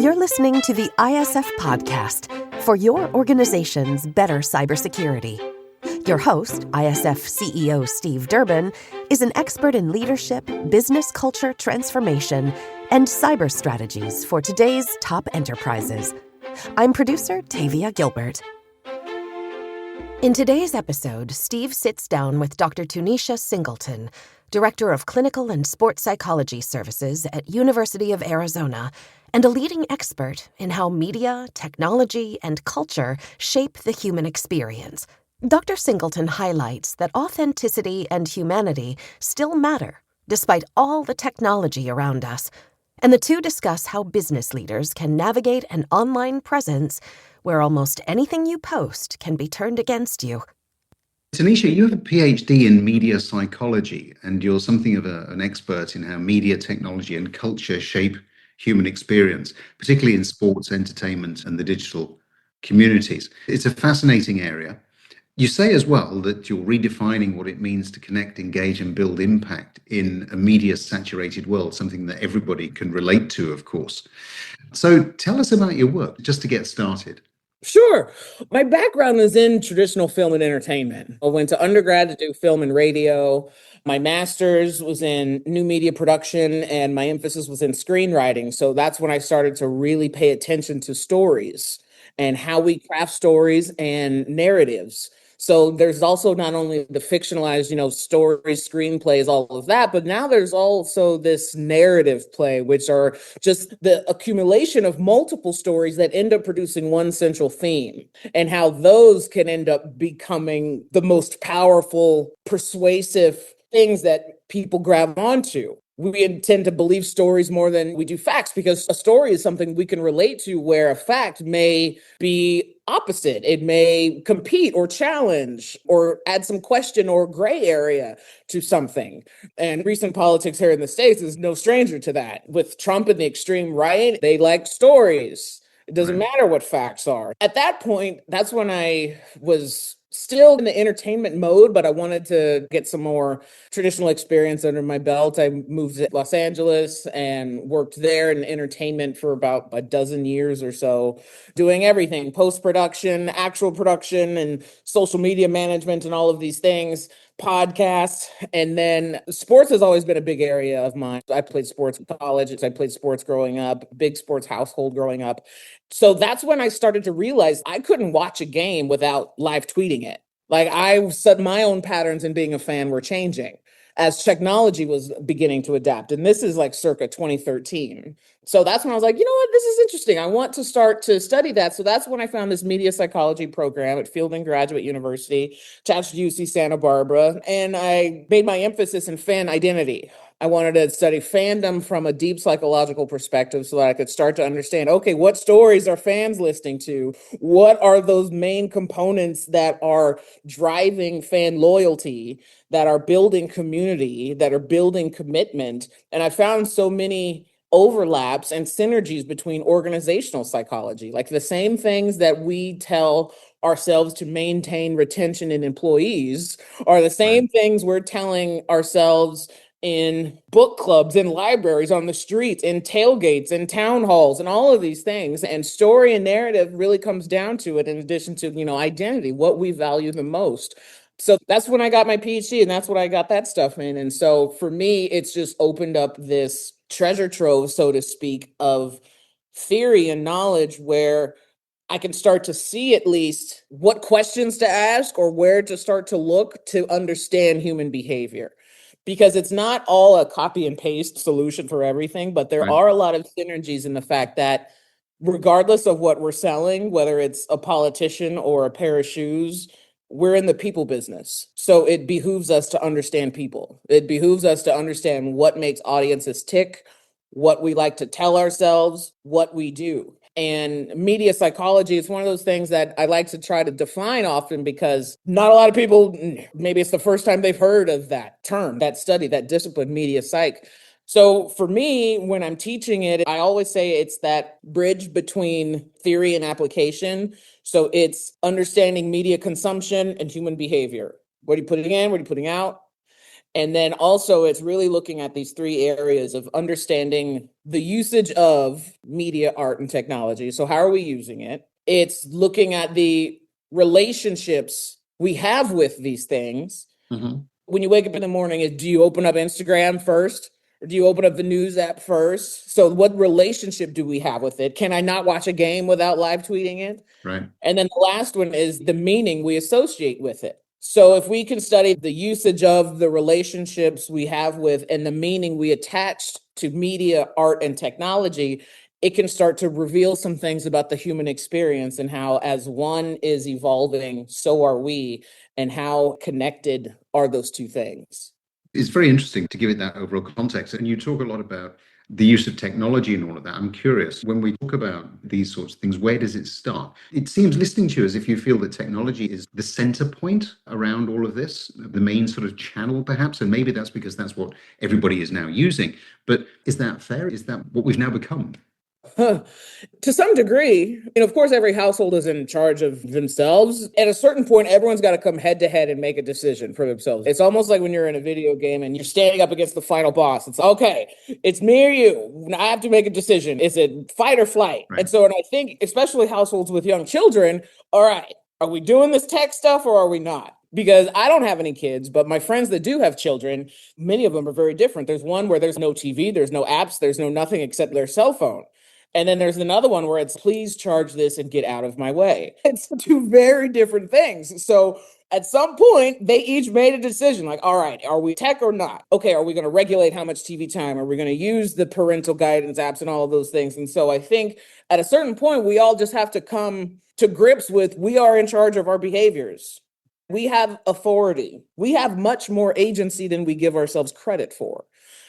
You're listening to the ISF podcast for your organization's better cybersecurity. Your host, ISF CEO Steve Durbin, is an expert in leadership, business culture transformation, and cyber strategies for today's top enterprises. I'm producer Tavia Gilbert. In today's episode, Steve sits down with Dr. Tunisha Singleton, Director of Clinical and Sports Psychology Services at University of Arizona, and a leading expert in how media, technology, and culture shape the human experience. Dr. Singleton highlights that authenticity and humanity still matter, despite all the technology around us, and the two discuss how business leaders can navigate an online presence where almost anything you post can be turned against you. Tunisha, you have a PhD in media psychology, and you're something of an expert in how media, technology, and culture shape human experience, particularly in sports, entertainment, and the digital communities. It's a fascinating area. You say as well that you're redefining what it means to connect, engage, and build impact in a media-saturated world, something that everybody can relate to, of course. So tell us about your work, just to get started. Sure. My background is in traditional film and entertainment. I went to undergrad to do film and radio. My master's was in new media production, and my emphasis was in screenwriting. So that's when I started to really pay attention to stories and how we craft stories and narratives. So there's also not only the fictionalized, stories, screenplays, all of that, but now there's also this narrative play, which are just the accumulation of multiple stories that end up producing one central theme, and how those can end up becoming the most powerful, persuasive things that people grab onto. We tend to believe stories more than we do facts, because a story is something we can relate to, where a fact may be opposite. It may compete or challenge or add some question or gray area to something. And recent politics here in the States is no stranger to that. With Trump and the extreme right, they like stories. It doesn't matter what facts are. At that point, that's when I was still in the entertainment mode, but I wanted to get some more traditional experience under my belt. I moved to Los Angeles and worked there in entertainment for about a dozen years or so, doing everything, post-production, actual production, and social media management, and all of these things, podcasts. And then sports has always been a big area of mine. I played sports in college. I played sports growing up, big sports household growing up. So that's when I started to realize I couldn't watch a game without live tweeting it. Like, I said, my own patterns in being a fan were changing as technology was beginning to adapt. And this is like circa 2013. So that's when I was like, you know what, this is interesting. I want to start to study that. So that's when I found this media psychology program at Fielding Graduate University, attached to UC Santa Barbara. And I made my emphasis in fan identity. I wanted to study fandom from a deep psychological perspective so that I could start to understand, okay, what stories are fans listening to? What are those main components that are driving fan loyalty, that are building community, that are building commitment? And I found so many overlaps and synergies between organizational psychology, like the same things that we tell ourselves to maintain retention in employees are the same things we're telling ourselves in book clubs, in libraries, on the streets, in tailgates, in town halls, and all of these things. And story and narrative really comes down to it, in addition to, identity, what we value the most. So that's when I got my PhD, and that's what I got that stuff in. And so for me, it's just opened up this treasure trove, so to speak, of theory and knowledge where I can start to see at least what questions to ask or where to start to look to understand human behavior. Because it's not all a copy and paste solution for everything, but there are a lot of synergies in the fact that regardless of what we're selling, whether it's a politician or a pair of shoes, we're in the people business. So it behooves us to understand people. It behooves us to understand what makes audiences tick, what we like to tell ourselves, what we do. And media psychology is one of those things that I like to try to define often, because not a lot of people, maybe it's the first time they've heard of that term, that study, that discipline, media psych. So for me, when I'm teaching it, I always say it's that bridge between theory and application. So it's understanding media consumption and human behavior. What are you putting in? What are you putting out? And then also it's really looking at these three areas of understanding the usage of media, art, and technology. So how are we using it? It's looking at the relationships we have with these things. When you wake up in the morning, do you open up Instagram first? Or do you open up the news app first? So what relationship do we have with it? Can I not watch a game without live tweeting it? Right. And then the last one is the meaning we associate with it. So if we can study the usage of the relationships we have with and the meaning we attach to media, art, and technology, it can start to reveal some things about the human experience and how as one is evolving, so are we, and how connected are those two things. It's very interesting to give it that overall context. And you talk a lot about the use of technology and all of that. I'm curious, when we talk about these sorts of things, where does it start? It seems, listening to you, as if you feel that technology is the center point around all of this, the main sort of channel, perhaps. And maybe that's because that's what everybody is now using. But is that fair? Is that what we've now become? To some degree, and of course, every household is in charge of themselves. At a certain point, everyone's got to come head to head and make a decision for themselves. It's almost like when you're in a video game and you're standing up against the final boss. It's okay, it's me or you. I have to make a decision. Is it fight or flight? Right. And so, and I think, especially households with young children, all right, are we doing this tech stuff or are we not? Because I don't have any kids, but my friends that do have children, many of them are very different. There's one where there's no TV, there's no apps, there's no nothing except their cell phone. And then there's another one where it's please charge this and get out of my way. It's two very different things. So at some point, they each made a decision like, all right, are we tech or not? Okay, are we going to regulate how much TV time? Are we going to use the parental guidance apps and all of those things? And so I think at a certain point, we all just have to come to grips with we are in charge of our behaviors. We have authority. We have much more agency than we give ourselves credit for.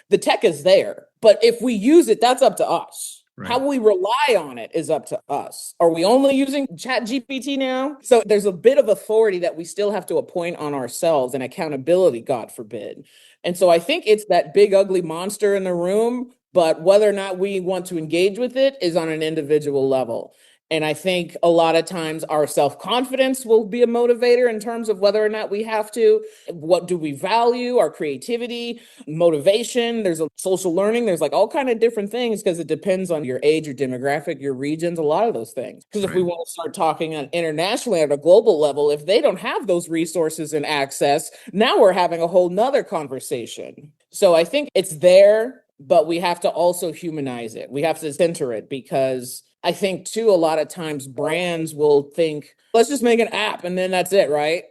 The tech is there, but if we use it, that's up to us. Right. How we rely on it is up to us. Are we only using Chat GPT now? So there's a bit of authority that we still have to appoint on ourselves and accountability, God forbid. And so I think it's that big, ugly monster in the room, but whether or not we want to engage with it is on an individual level. And I think a lot of times our self-confidence will be a motivator in terms of whether or not we have to. What do we value? Our creativity, motivation. There's a social learning. There's like all kind of different things because it depends on your age, your demographic, your regions, a lot of those things. Because if we want to start talking on internationally at a global level, if they don't have those resources and access, now we're having a whole nother conversation. So I think it's there, but we have to also humanize it. We have to center it because I think, too, a lot of times brands will think, let's just make an app and then that's it, right?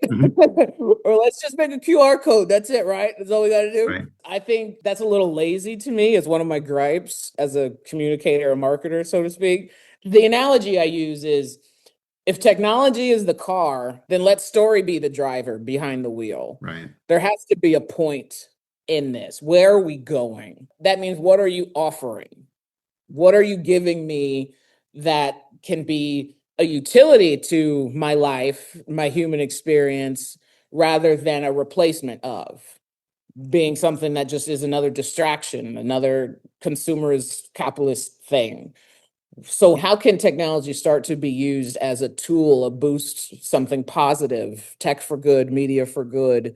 Or let's just make a QR code. That's it, right? That's all we got to do. Right. I think that's a little lazy to me. It's one of my gripes as a communicator, a marketer, so to speak. The analogy I use is if technology is the car, then let story be the driver behind the wheel. Right. There has to be a point in this. Where are we going? That means what are you offering? What are you giving me that can be a utility to my life, my human experience, rather than a replacement of being something that just is another distraction, another consumerist capitalist thing. So how can technology start to be used as a tool, a boost, something positive, tech for good, media for good?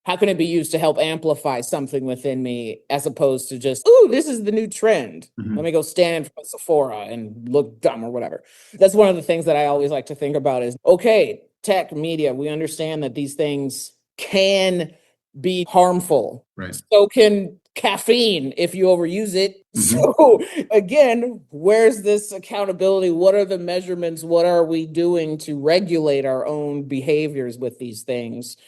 How can it be used to help amplify something within me as opposed to just, ooh, this is the new trend. Let me go stand in front of Sephora and look dumb or whatever. That's one of the things that I always like to think about is, okay, tech, media, we understand that these things can be harmful. Right. So can caffeine if you overuse it. So again, where's this accountability? What are the measurements? What are we doing to regulate our own behaviors with these things?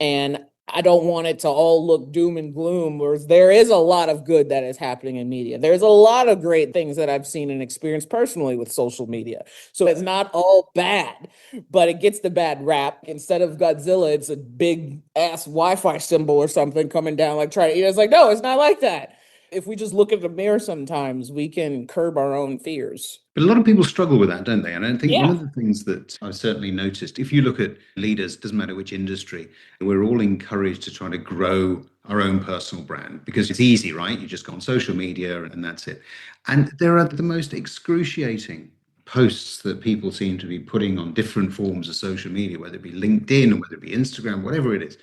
And I don't want it to all look doom and gloom, whereas there is a lot of good that is happening in media. There's a lot of great things that I've seen and experienced personally with social media. So it's not all bad, but it gets the bad rap. Instead of Godzilla, it's a big ass Wi-Fi symbol or something coming down, like trying to eat. It's like, no, it's not like that. If we just look at the mirror sometimes, we can curb our own fears. But a lot of people struggle with that, don't they? And I think one of the things that I've certainly noticed, if you look at leaders, doesn't matter which industry, we're all encouraged to try to grow our own personal brand because it's easy, right? You just go on social media and that's it. And there are the most excruciating posts that people seem to be putting on different forms of social media, whether it be LinkedIn or whether it be Instagram, whatever it is.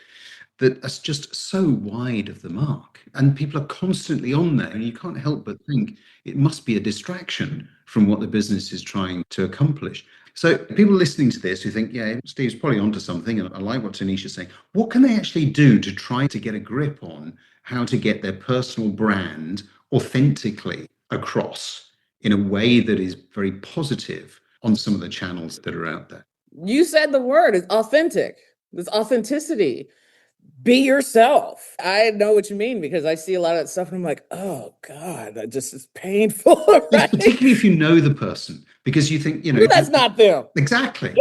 that are just so wide of the mark. And people are constantly on there, and you can't help but think it must be a distraction from what the business is trying to accomplish. So people listening to this who think, yeah, Steve's probably onto something, and I like what Tunisha's saying, what can they actually do to try to get a grip on how to get their personal brand authentically across in a way that is very positive on some of the channels that are out there? You said the word, it's authentic. It's authenticity. Be yourself. I know what you mean because I see a lot of that stuff and I'm like, oh God, that just is painful. Yes, Right? particularly if you know the person, because you think, That's not them. Exactly.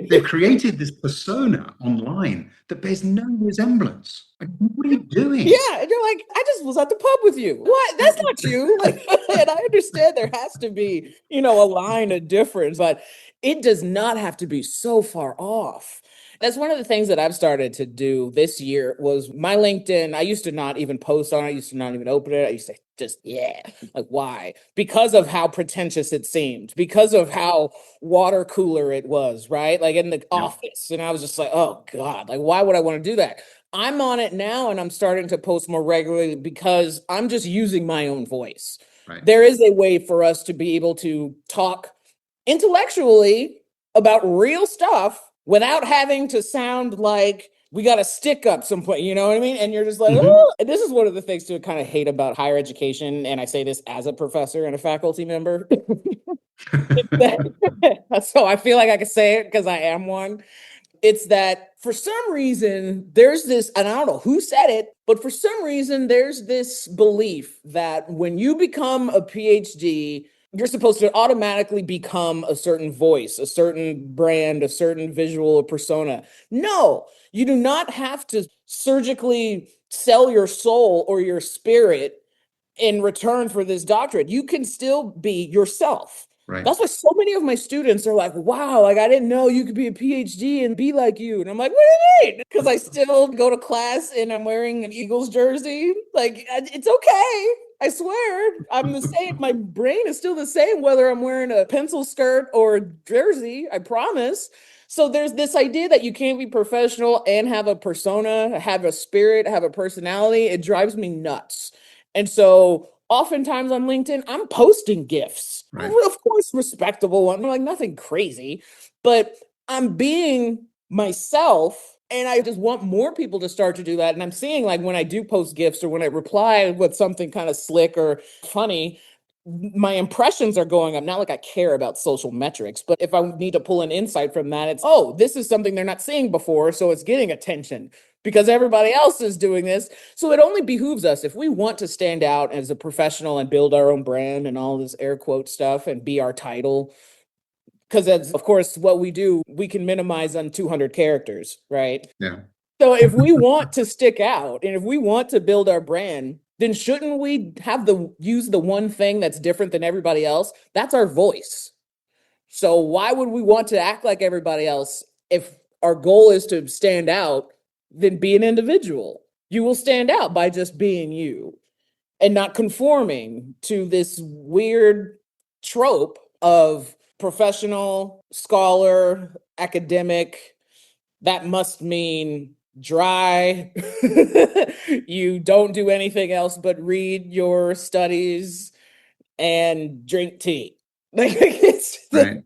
They've created this persona online that bears no resemblance. Like, what are you doing? Yeah, and you're like, I just was at the pub with you. What? That's not you. Like, and I understand there has to be, a line of difference, but it does not have to be so far off. That's one of the things that I've started to do this year was my LinkedIn. I used to not even post on it. I used to not even open it. I used to just, like, why? Because of how pretentious it seemed, because of how water cooler it was, right? Like in the office. And I was just like, oh God, like, why would I want to do that? I'm on it now and I'm starting to post more regularly because I'm just using my own voice. Right. There is a way for us to be able to talk intellectually about real stuff without having to sound like we got to stick up some point, you know what I mean? And you're just like, oh, and this is one of the things to kind of hate about higher education. And I say this as a professor and a faculty member. So I feel like I can say it because I am one. It's that for some reason, there's this, and I don't know who said it, but for some reason, there's this belief that when you become a PhD, you're supposed to automatically become a certain voice, a certain brand, a certain visual or persona. No, you do not have to surgically sell your soul or your spirit in return for this doctorate. You can still be yourself. Right. That's why so many of my students are like, wow, like I didn't know you could be a PhD and be like you. And I'm like, what do you mean? Because I still go to class and I'm wearing an Eagles jersey. Like, it's okay. I swear, I'm the same. My brain is still the same, whether I'm wearing a pencil skirt or a jersey, I promise. So there's this idea that you can't be professional and have a persona, have a spirit, have a personality. It drives me nuts. And so oftentimes on LinkedIn, I'm posting GIFs. Right. Of course, respectable one, like nothing crazy, but I'm being myself. And I just want more people to start to do that. And I'm seeing like when I do post GIFs or when I reply with something kind of slick or funny, my impressions are going up. Not like I care about social metrics, but if I need to pull an insight from that, it's, oh, this is something they're not seeing before. So it's getting attention because everybody else is doing this. So it only behooves us if we want to stand out as a professional and build our own brand and all this air quote stuff and be our title. Because that's, of course, what we do. We can minimize on 200 characters, right? Yeah. So if we want to stick out and if we want to build our brand, then shouldn't we have use the one thing that's different than everybody else? That's our voice. So why would we want to act like everybody else if our goal is to stand out? Then be an individual. You will stand out by just being you and not conforming to this weird trope of professional, scholar, academic. That must mean dry. You don't do anything else but read your studies and drink tea. Like Right.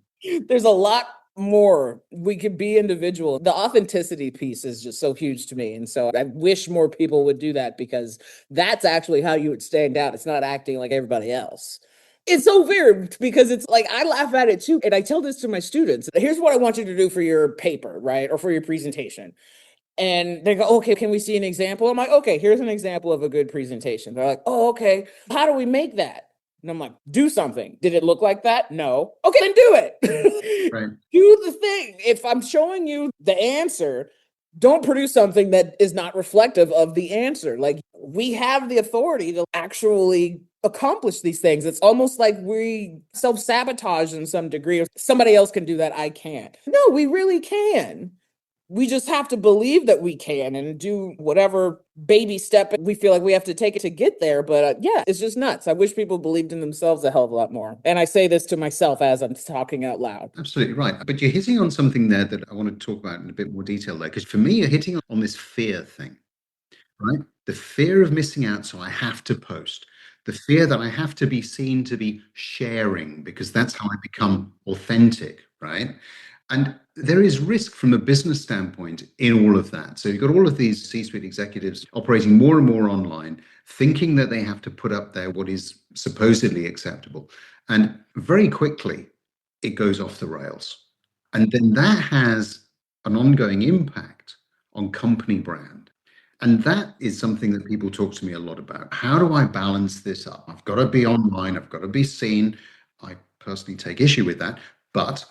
there's a lot more. We could be individual. The authenticity piece is just so huge to me. And so I wish more people would do that because that's actually how you would stand out. It's not acting like everybody else. It's so weird because it's like I laugh at it too. And I tell this to my students. Here's what I want you to do for your paper, right? Or for your presentation. And they go, okay, can we see an example? I'm like, okay, here's an example of a good presentation. They're like, oh, okay. How do we make that? And I'm like, do something. Did it look like that? No. Okay, then do it. Right. Do the thing. If I'm showing you the answer, don't produce something that is not reflective of the answer. Like we have the authority to actually accomplish these things. It's almost like we self-sabotage in some degree. Somebody else can do that. I can't. No, we really can. We just have to believe that we can and do whatever baby step we feel like we have to take it to get there. But yeah, it's just nuts. I wish people believed in themselves a hell of a lot more. And I say this to myself as I'm talking out loud. Absolutely right. But you're hitting on something there that I want to talk about in a bit more detail there. Because for me, you're hitting on this fear thing. right? The fear of missing out, so I have to post. The fear that I have to be seen to be sharing, because that's how I become authentic, right? And there is risk from a business standpoint in all of that. So you've got all of these C-suite executives operating more and more online, thinking that they have to put up there what is supposedly acceptable. And very quickly, it goes off the rails. And then that has an ongoing impact on company brand. And that is something that people talk to me a lot about. How do I balance this up? I've got to be online, I've got to be seen. I personally take issue with that. But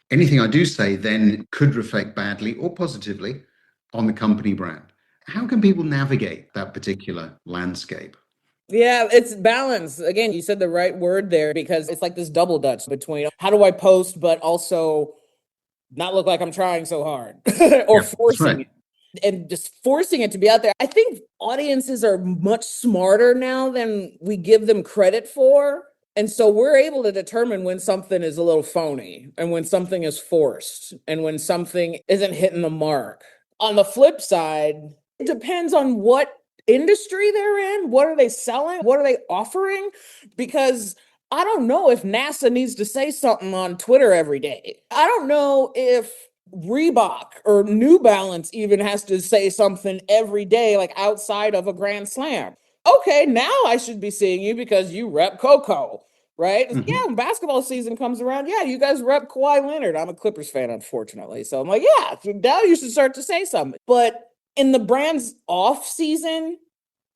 anything I do say then could reflect badly or positively on the company brand. How can people navigate that particular landscape? Yeah, it's balance. Again, you said the right word there because it's like this double dutch between how do I post, but also not look like I'm trying so hard or Yeah, that's forcing right. it and just forcing it to be out there. I think audiences are much smarter now than we give them credit for. And so we're able to determine when something is a little phony and when something is forced and when something isn't hitting the mark. On the flip side, it depends on what industry they're in. What are they selling? What are they offering? Because I don't know if NASA needs to say something on Twitter every day. I don't know if Reebok or New Balance even has to say something every day, like outside of a Grand Slam. Okay, now I should be seeing you because you rep Coco, right? Yeah, Mhm. when basketball season comes around, yeah, you guys rep Kawhi Leonard. I'm a Clippers fan, unfortunately. So I'm like, yeah, now you should start to say something. But in the brand's off season,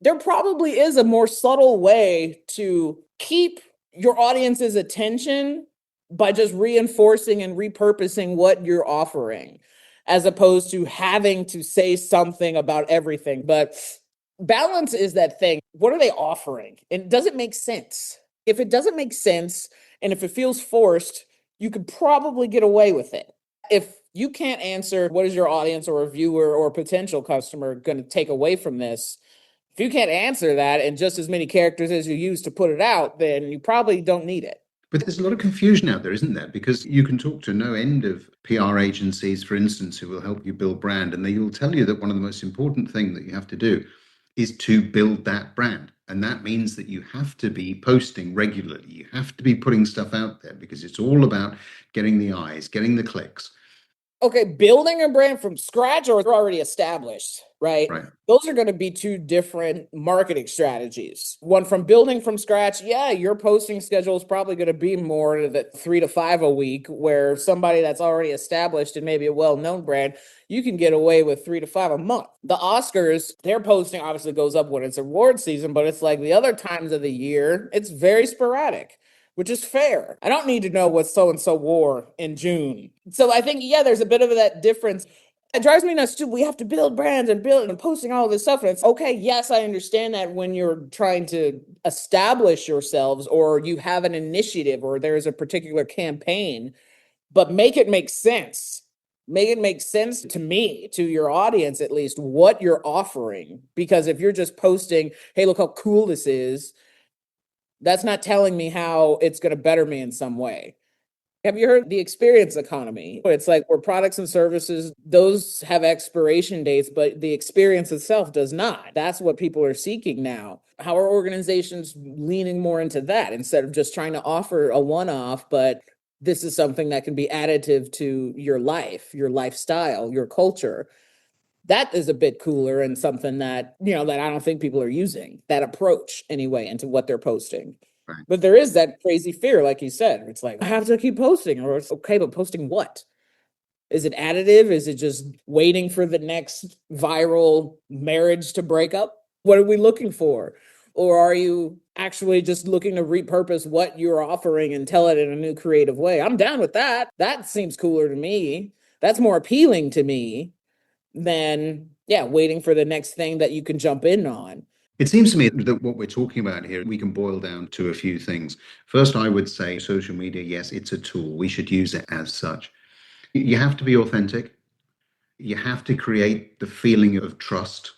there probably is a more subtle way to keep your audience's attention by just reinforcing and repurposing what you're offering as opposed to having to say something about everything. But balance is that thing. What are they offering? And does it make sense? If it doesn't make sense and if it feels forced, you could probably get away with it. If you can't answer what is your audience or a viewer or a potential customer going to take away from this, if you can't answer that in just as many characters as you use to put it out, then you probably don't need it. But there's a lot of confusion out there, isn't there? Because you can talk to no end of PR agencies, for instance, who will help you build brand, and they will tell you that one of the most important things that you have to do is to build that brand. And that means that you have to be posting regularly. You have to be putting stuff out there because it's all about getting the eyes, getting the clicks. Okay, building a brand from scratch or already established, right? Right. Those are going to be two different marketing strategies. One from building from scratch, yeah, your posting schedule is probably going to be more the 3 to 5 a week, where somebody that's already established and maybe a well-known brand, you can get away with 3 to 5 a month. The Oscars, their posting obviously goes up when it's award season, but it's like the other times of the year, it's very sporadic, which is fair. I don't need to know what so and so wore in June. So I think, yeah, there's a bit of that difference. It drives me nuts too. We have to build brands and build and posting all this stuff. And it's okay. Yes, I understand that when you're trying to establish yourselves or you have an initiative or there's a particular campaign, but make it make sense. Make it make sense to me, to your audience at least, what you're offering. Because if you're just posting, hey, look how cool this is, that's not telling me how it's going to better me in some way. Have you heard the experience economy? It's like where products and services, those have expiration dates, but the experience itself does not. That's what people are seeking now. How are organizations leaning more into that instead of just trying to offer a one off, but this is something that can be additive to your life, your lifestyle, your culture? That is a bit cooler and something that, that I don't think people are using that approach anyway into what they're posting. Right. But there is that crazy fear, like you said. It's like, I have to keep posting, or it's okay, but posting what? Is it additive? Is it just waiting for the next viral marriage to break up? What are we looking for? Or are you actually just looking to repurpose what you're offering and tell it in a new creative way? I'm down with that. That seems cooler to me. That's more appealing to me than, yeah, waiting for the next thing that you can jump in on. It seems to me that what we're talking about here, we can boil down to a few things. First, I would say social media, yes, it's a tool. We should use it as such. You have to be authentic. You have to create the feeling of trust.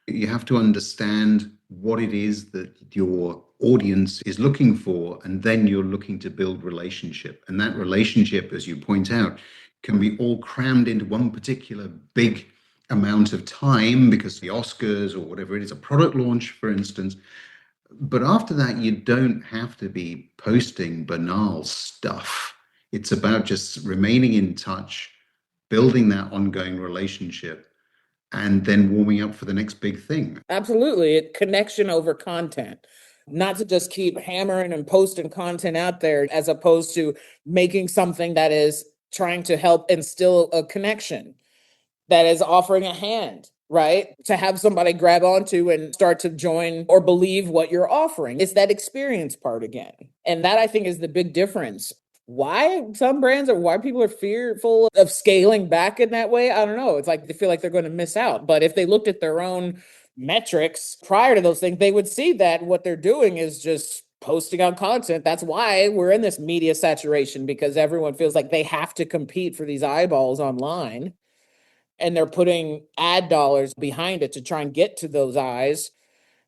You have to understand what it is that your audience is looking for, and then you're looking to build relationship. And that relationship, as you point out, can be all crammed into one particular big amount of time because the Oscars or whatever it is, a product launch, for instance. But after that, you don't have to be posting banal stuff. It's about just remaining in touch, building that ongoing relationship, and then warming up for the next big thing. Absolutely. Connection over content. Not to just keep hammering and posting content out there, as opposed to making something that is trying to help instill a connection, that is offering a hand, right? To have somebody grab onto and start to join or believe what you're offering. It's that experience part again. And that, I think, is the big difference. Why some brands or why people are fearful of scaling back in that way, I don't know. It's like they feel like they're going to miss out. But if they looked at their own metrics prior to those things, they would see that what they're doing is just posting out content. That's why we're in this media saturation, because everyone feels like they have to compete for these eyeballs online. And they're putting ad dollars behind it to try and get to those eyes.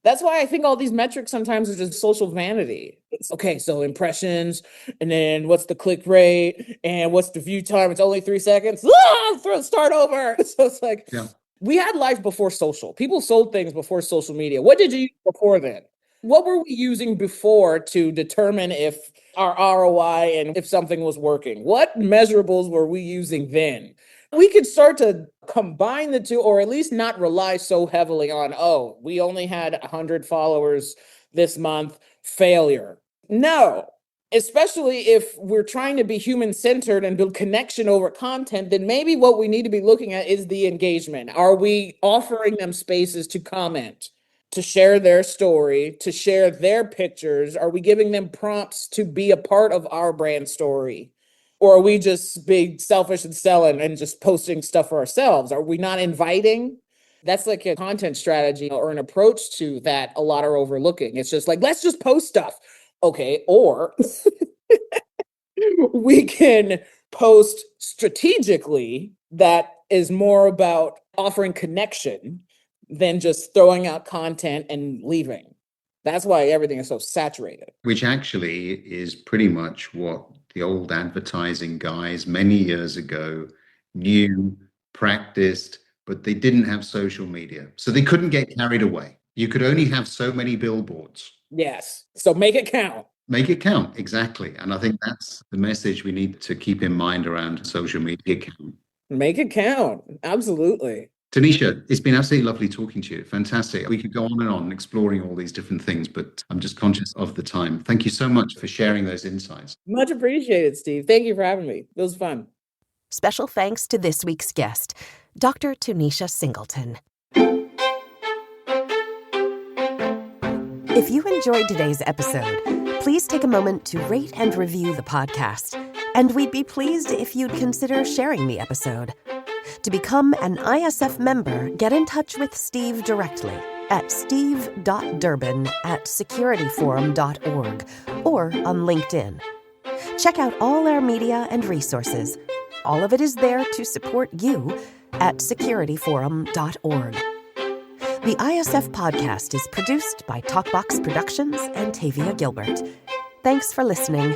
That's why I think all these metrics sometimes are just social vanity. It's okay, so impressions, and then what's the click rate, and what's the view time? It's only 3 seconds. Start over. So it's like, Yeah. we had life before social. People sold things before social media. What did you use before then? What were we using before to determine if our ROI and if something was working? What measurables were we using then? We could start to combine the two, or at least not rely so heavily on, oh, we only had 100 followers this month, failure. No, especially if we're trying to be human-centered and build connection over content, then maybe what we need to be looking at is the engagement. Are we offering them spaces to comment, to share their story, to share their pictures? Are we giving them prompts to be a part of our brand story? Or are we just being selfish and selling and just posting stuff for ourselves? Are we not inviting? That's like a content strategy or an approach to that a lot are overlooking. It's just like, let's just post stuff. Okay. Or we can post strategically, that is more about offering connection than just throwing out content and leaving. That's why everything is so saturated. Which actually is pretty much what the old advertising guys many years ago knew, practiced, but they didn't have social media. So they couldn't get carried away. You could only have so many billboards. Yes. So make it count. Make it count, exactly. And I think that's the message we need to keep in mind around social media count. Make it count. Absolutely. Tunisha, it's been absolutely lovely talking to you. Fantastic. We could go on and on exploring all these different things, but I'm just conscious of the time. Thank you so much for sharing those insights. Much appreciated, Steve. Thank you for having me. It was fun. Special thanks to this week's guest, Dr. Tunisha Singleton. If you enjoyed today's episode, please take a moment to rate and review the podcast, and we'd be pleased if you'd consider sharing the episode. To become an ISF member, get in touch with Steve directly at steve.durbin@securityforum.org or on LinkedIn. Check out all our media and resources. All of it is there to support you at securityforum.org. The ISF podcast is produced by Talkbox Productions and Tavia Gilbert. Thanks for listening.